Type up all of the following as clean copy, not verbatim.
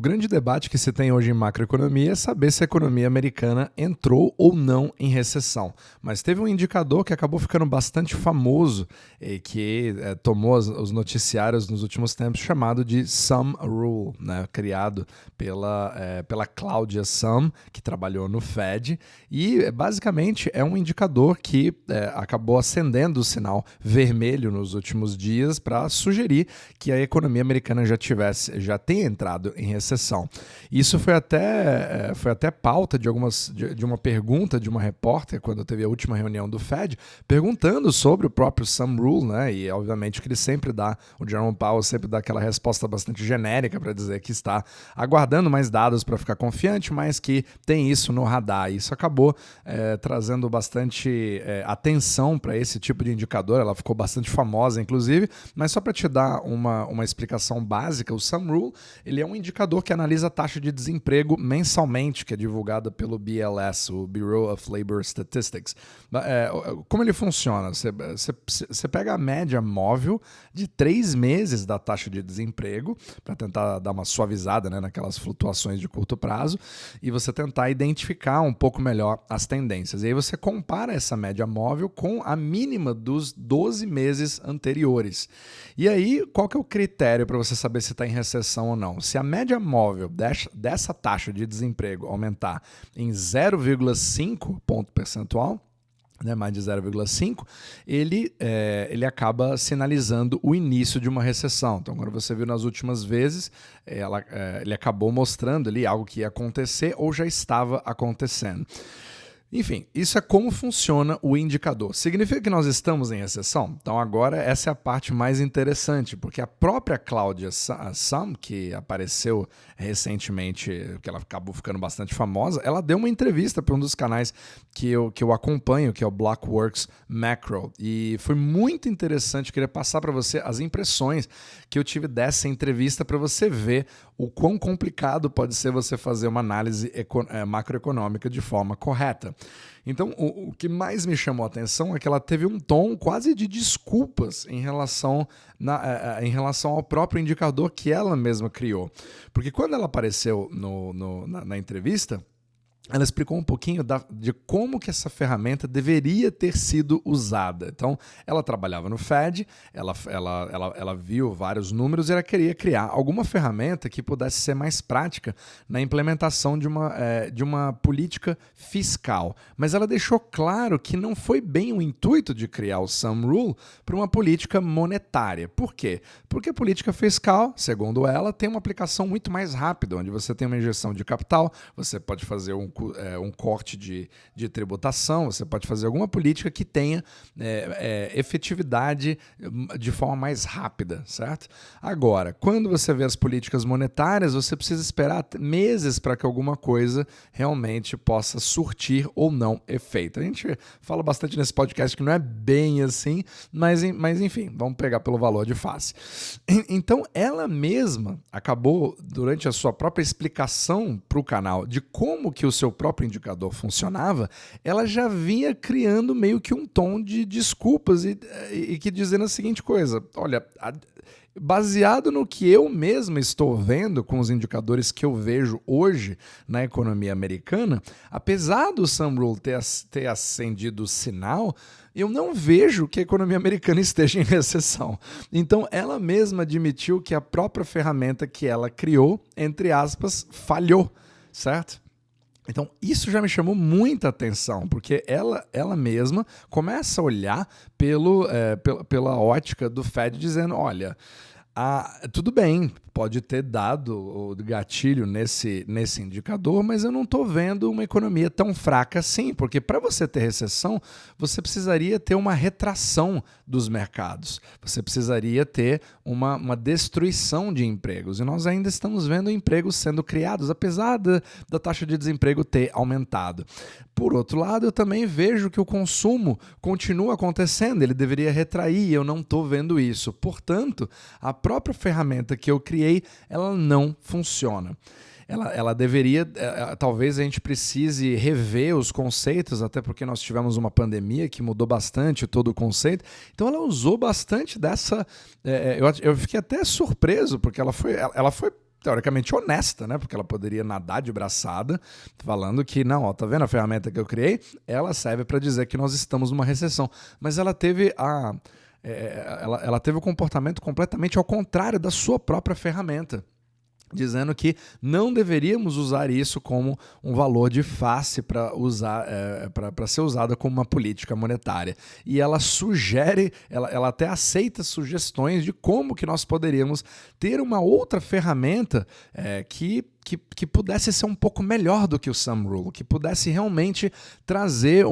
grande debate que se tem hoje em macroeconomia é saber se a economia americana entrou ou não em recessão. Mas teve um indicador que acabou ficando bastante famoso e que tomou os noticiários nos últimos tempos, chamado de Sum Rule, né? Criado pela Claudia Sum, que trabalhou no Fed. E basicamente é um indicador que acabou acendendo o sinal vermelho nos últimos dias para sugerir que a economia americana já tenha entrado em recessão. Isso foi até pauta de uma pergunta de uma repórter quando teve a última reunião do Fed, perguntando sobre o próprio Sum Rule, né? E obviamente que o Jerome Powell sempre dá aquela resposta bastante genérica para dizer que está aguardando mais dados para ficar confiante, mas que tem isso no radar. Isso acabou trazendo bastante atenção para esse tipo de indicador. Ela ficou bastante famosa, inclusive, mas só para te dar uma explicação básica, o Sum Rule ele é um indicador que analisa a taxa de desemprego mensalmente, que é divulgada pelo BLS, o Bureau of Labor Statistics. Como ele funciona? Você pega a média móvel de 3 meses da taxa de desemprego, para tentar dar uma suavizada, né, naquelas flutuações de curto prazo, e você tentar identificar um pouco melhor as tendências. E aí você compara essa média móvel com a mínima dos 12 meses anteriores. E aí, qual que é o critério para você saber se está em recessão ou não? Se a média móvel dessa taxa de desemprego aumentar em 0,5 ponto percentual, né, mais de 0,5, ele acaba sinalizando o início de uma recessão. Então, quando você viu nas últimas vezes, ele acabou mostrando ali algo que ia acontecer ou já estava acontecendo. Enfim, isso é como funciona o indicador. Significa que nós estamos em recessão? Então agora essa é a parte mais interessante, porque a própria Claudia Sum, que apareceu recentemente, que ela acabou ficando bastante famosa, ela deu uma entrevista para um dos canais que eu acompanho, que é o Blockworks Macro, e foi muito interessante. Queria passar para você as impressões que eu tive dessa entrevista para você ver o quão complicado pode ser você fazer uma análise macroeconômica de forma correta. Então, o que mais me chamou a atenção é que ela teve um tom quase de desculpas em relação ao próprio indicador que ela mesma criou. Porque quando ela apareceu na entrevista, ela explicou um pouquinho de como que essa ferramenta deveria ter sido usada. Então, ela trabalhava no Fed, ela viu vários números e ela queria criar alguma ferramenta que pudesse ser mais prática na implementação de uma política fiscal. Mas ela deixou claro que não foi bem o intuito de criar o Sum Rule para uma política monetária. Por quê? Porque a política fiscal, segundo ela, tem uma aplicação muito mais rápida, onde você tem uma injeção de capital, você pode fazer um corte de tributação, você pode fazer alguma política que tenha efetividade de forma mais rápida, certo? Agora, quando você vê as políticas monetárias, você precisa esperar meses para que alguma coisa realmente possa surtir ou não efeito. A gente fala bastante nesse podcast que não é bem assim, mas enfim, vamos pegar pelo valor de face. Então, ela mesma acabou, durante a sua própria explicação para o canal de como que o seu próprio indicador funcionava, ela já vinha criando meio que um tom de desculpas e que dizendo a seguinte coisa: olha, baseado no que eu mesmo estou vendo com os indicadores que eu vejo hoje na economia americana, apesar do Sum Rule ter acendido o sinal, eu não vejo que a economia americana esteja em recessão. Então, ela mesma admitiu que a própria ferramenta que ela criou, entre aspas, falhou, certo? Então, isso já me chamou muita atenção, porque ela mesma começa a olhar pela ótica do Fed, dizendo, olha, tudo bem, pode ter dado o gatilho nesse indicador, mas eu não estou vendo uma economia tão fraca assim, porque para você ter recessão, você precisaria ter uma retração dos mercados, você precisaria ter uma destruição de empregos, e nós ainda estamos vendo empregos sendo criados, apesar da taxa de desemprego ter aumentado. Por outro lado, eu também vejo que o consumo continua acontecendo, ele deveria retrair, e eu não estou vendo isso. Portanto, a própria ferramenta que eu criei, ela não funciona. Ela deveria, talvez a gente precise rever os conceitos, até porque nós tivemos uma pandemia que mudou bastante todo o conceito. Então ela usou bastante dessa... eu fiquei até surpreso, porque ela foi teoricamente honesta, né? Porque ela poderia nadar de braçada, falando que, não, ó, tá vendo a ferramenta que eu criei? Ela serve para dizer que nós estamos numa recessão. Mas ela teve ela teve o comportamento completamente ao contrário da sua própria ferramenta, dizendo que não deveríamos usar isso como um valor de face para ser usada como uma política monetária. E ela sugere, ela até aceita sugestões de como que nós poderíamos ter uma outra ferramenta que pudesse ser um pouco melhor do que o Thumb Rule, que pudesse realmente trazer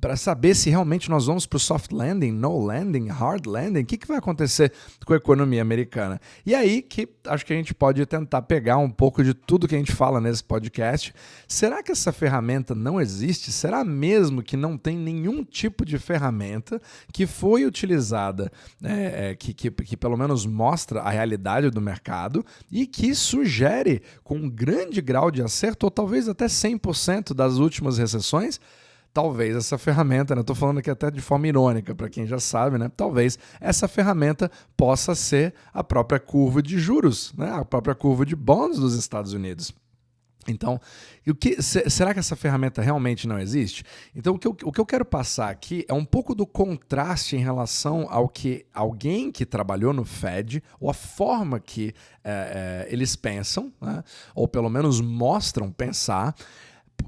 para saber se realmente nós vamos para o soft landing, no landing, hard landing, o que vai acontecer com a economia americana. E aí que acho que a gente pode tentar pegar um pouco de tudo que a gente fala nesse podcast. Será que essa ferramenta não existe? Será mesmo que não tem nenhum tipo de ferramenta que foi utilizada, que pelo menos mostra a realidade do mercado e que sugere com um grande grau de acerto, ou talvez até 100% das últimas recessões, talvez essa ferramenta, né, estou falando aqui até de forma irônica, para quem já sabe, né, talvez essa ferramenta possa ser a própria curva de juros, né, a própria curva de bonds dos Estados Unidos. Então, será que essa ferramenta realmente não existe? Então, o que eu quero passar aqui é um pouco do contraste em relação ao que alguém que trabalhou no Fed, ou a forma que eles pensam, né, ou pelo menos mostram pensar,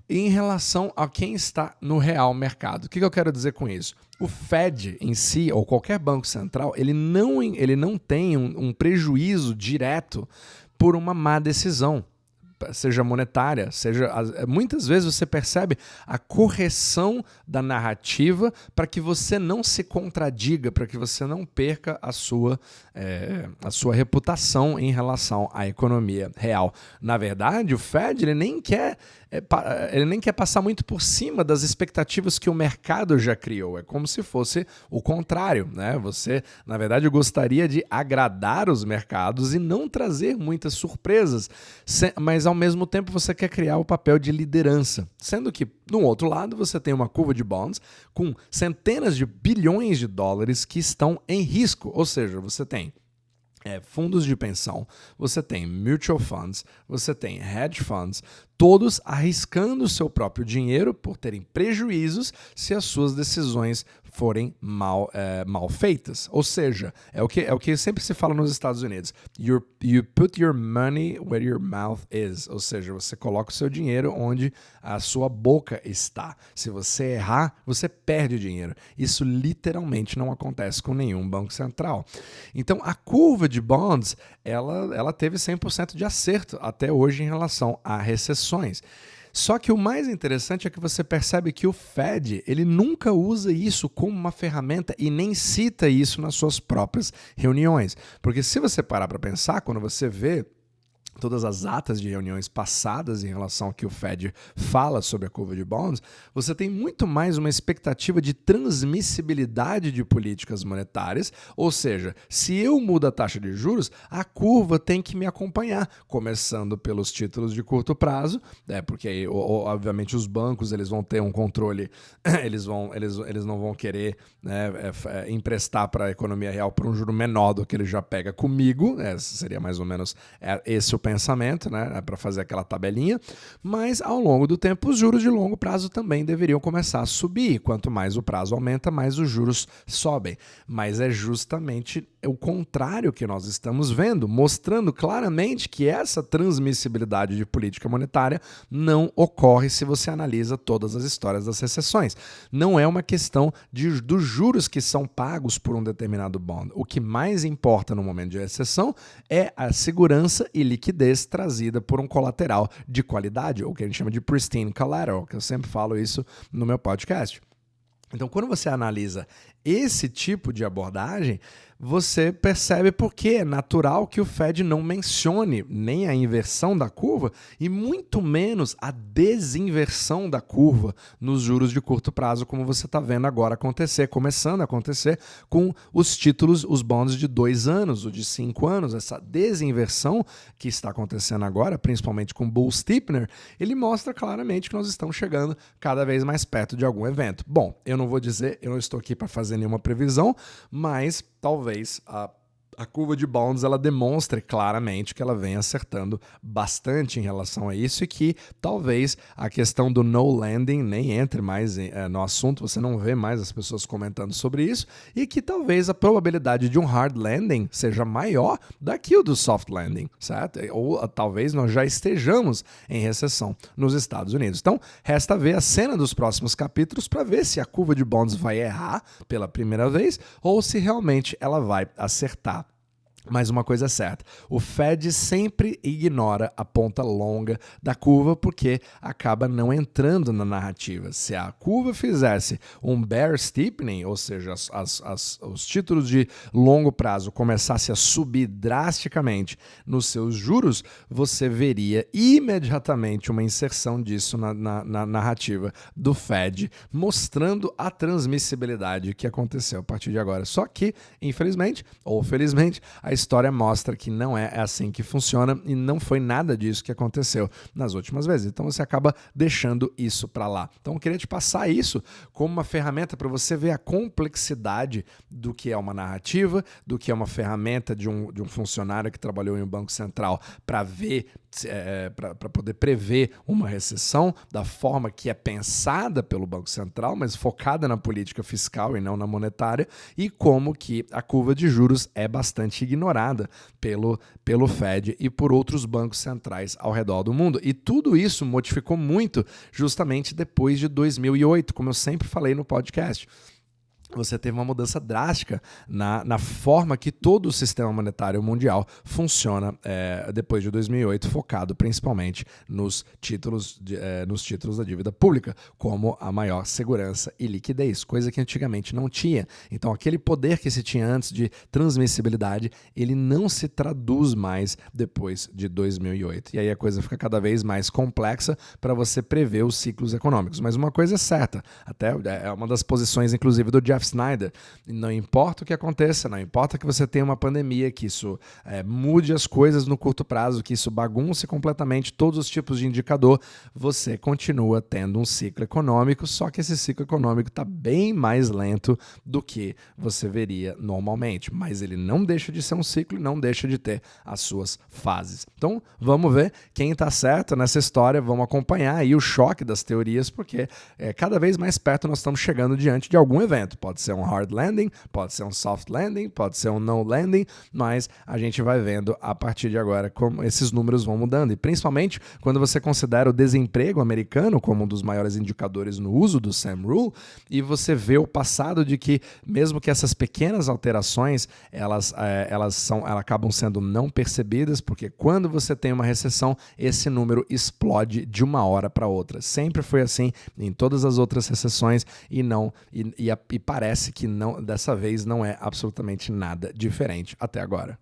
em relação a quem está no real mercado. O que eu quero dizer com isso? O Fed em si, ou qualquer banco central, ele não tem um prejuízo direto por uma má decisão, seja monetária, muitas vezes você percebe a correção da narrativa para que você não se contradiga, para que você não perca a sua reputação em relação à economia real. Na verdade, o Fed ele nem quer passar muito por cima das expectativas que o mercado já criou. É como se fosse o contrário, né? Você, na verdade, gostaria de agradar os mercados e não trazer muitas surpresas, mas ao mesmo tempo você quer criar o papel de liderança. Sendo que, no outro lado, você tem uma curva de bonds com centenas de bilhões de dólares que estão em risco. Ou seja, você tem fundos de pensão, você tem mutual funds, você tem hedge funds, todos arriscando o seu próprio dinheiro por terem prejuízos se as suas decisões forem mal feitas. Ou seja, é o que sempre se fala nos Estados Unidos. You put your money where your mouth is. Ou seja, você coloca o seu dinheiro onde a sua boca está. Se você errar, você perde o dinheiro. Isso literalmente não acontece com nenhum banco central. Então, a curva de bonds, ela teve 100% de acerto até hoje em relação a recessões. Só que o mais interessante é que você percebe que o Fed ele nunca usa isso como uma ferramenta e nem cita isso nas suas próprias reuniões. Porque se você parar para pensar, quando você vê todas as atas de reuniões passadas em relação ao que o Fed fala sobre a curva de bonds, você tem muito mais uma expectativa de transmissibilidade de políticas monetárias, ou seja, se eu mudo a taxa de juros, a curva tem que me acompanhar, começando pelos títulos de curto prazo, porque aí, obviamente os bancos eles vão ter um controle, eles não vão querer, né, emprestar para a economia real por um juro menor do que ele já pega comigo, seria mais ou menos esse o pensamento, né, para fazer aquela tabelinha, mas ao longo do tempo os juros de longo prazo também deveriam começar a subir. Quanto mais o prazo aumenta, mais os juros sobem. Mas é justamente o contrário que nós estamos vendo, mostrando claramente que essa transmissibilidade de política monetária não ocorre se você analisa todas as histórias das recessões. Não é uma questão dos juros que são pagos por um determinado bond. O que mais importa no momento de recessão é a segurança e liquidez trazida por um colateral de qualidade, ou que a gente chama de pristine collateral, que eu sempre falo isso no meu podcast. Então, quando você analisa esse tipo de abordagem, você percebe por que é natural que o Fed não mencione nem a inversão da curva e muito menos a desinversão da curva nos juros de curto prazo, como você está vendo agora começando a acontecer com os títulos, os bonds de 2 anos, ou de 5 anos. Essa desinversão que está acontecendo agora, principalmente com Bull Steepener, ele mostra claramente que nós estamos chegando cada vez mais perto de algum evento. Bom, eu não estou aqui para fazer nenhuma previsão, mas talvez A curva de bonds ela demonstra claramente que ela vem acertando bastante em relação a isso e que talvez a questão do no landing nem entre mais no assunto, você não vê mais as pessoas comentando sobre isso e que talvez a probabilidade de um hard landing seja maior do que o do soft landing, certo? Ou talvez nós já estejamos em recessão nos Estados Unidos. Então, resta ver a cena dos próximos capítulos para ver se a curva de bonds vai errar pela primeira vez ou se realmente ela vai acertar. Mas uma coisa é certa, o Fed sempre ignora a ponta longa da curva porque acaba não entrando na narrativa. Se a curva fizesse um bear steepening, ou seja, os títulos de longo prazo começassem a subir drasticamente nos seus juros, você veria imediatamente uma inserção disso na narrativa do Fed, mostrando a transmissibilidade que aconteceu a partir de agora. Só que, infelizmente, ou felizmente, a história mostra que não é assim que funciona e não foi nada disso que aconteceu nas últimas vezes. Então você acaba deixando isso para lá. Então eu queria te passar isso como uma ferramenta para você ver a complexidade do que é uma narrativa, do que é uma ferramenta de um funcionário que trabalhou em um banco central para ver, para poder prever uma recessão da forma que é pensada pelo Banco Central, mas focada na política fiscal e não na monetária, e como que a curva de juros é bastante ignorada pelo Fed e por outros bancos centrais ao redor do mundo. E tudo isso modificou muito justamente depois de 2008, como eu sempre falei no podcast. Você teve uma mudança drástica na forma que todo o sistema monetário mundial funciona depois de 2008, focado principalmente nos títulos da dívida pública, como a maior segurança e liquidez, coisa que antigamente não tinha. Então, aquele poder que se tinha antes de transmissibilidade, ele não se traduz mais depois de 2008. E aí a coisa fica cada vez mais complexa para você prever os ciclos econômicos. Mas uma coisa é certa, até é uma das posições, inclusive, do Jeff Snyder, não importa o que aconteça, não importa que você tenha uma pandemia, que isso mude as coisas no curto prazo, que isso bagunce completamente todos os tipos de indicador, você continua tendo um ciclo econômico, só que esse ciclo econômico está bem mais lento do que você veria normalmente, mas ele não deixa de ser um ciclo e não deixa de ter as suas fases. Então, vamos ver quem está certo nessa história, vamos acompanhar aí o choque das teorias, porque cada vez mais perto nós estamos chegando diante de algum evento. Pode ser um hard landing, pode ser um soft landing, pode ser um no landing, mas a gente vai vendo a partir de agora como esses números vão mudando. E principalmente quando você considera o desemprego americano como um dos maiores indicadores no uso do Sam Rule, e você vê o passado de que, mesmo que essas pequenas alterações, elas acabam sendo não percebidas, porque quando você tem uma recessão, esse número explode de uma hora para outra. Sempre foi assim em todas as outras recessões e parece que não, dessa vez não é absolutamente nada diferente até agora.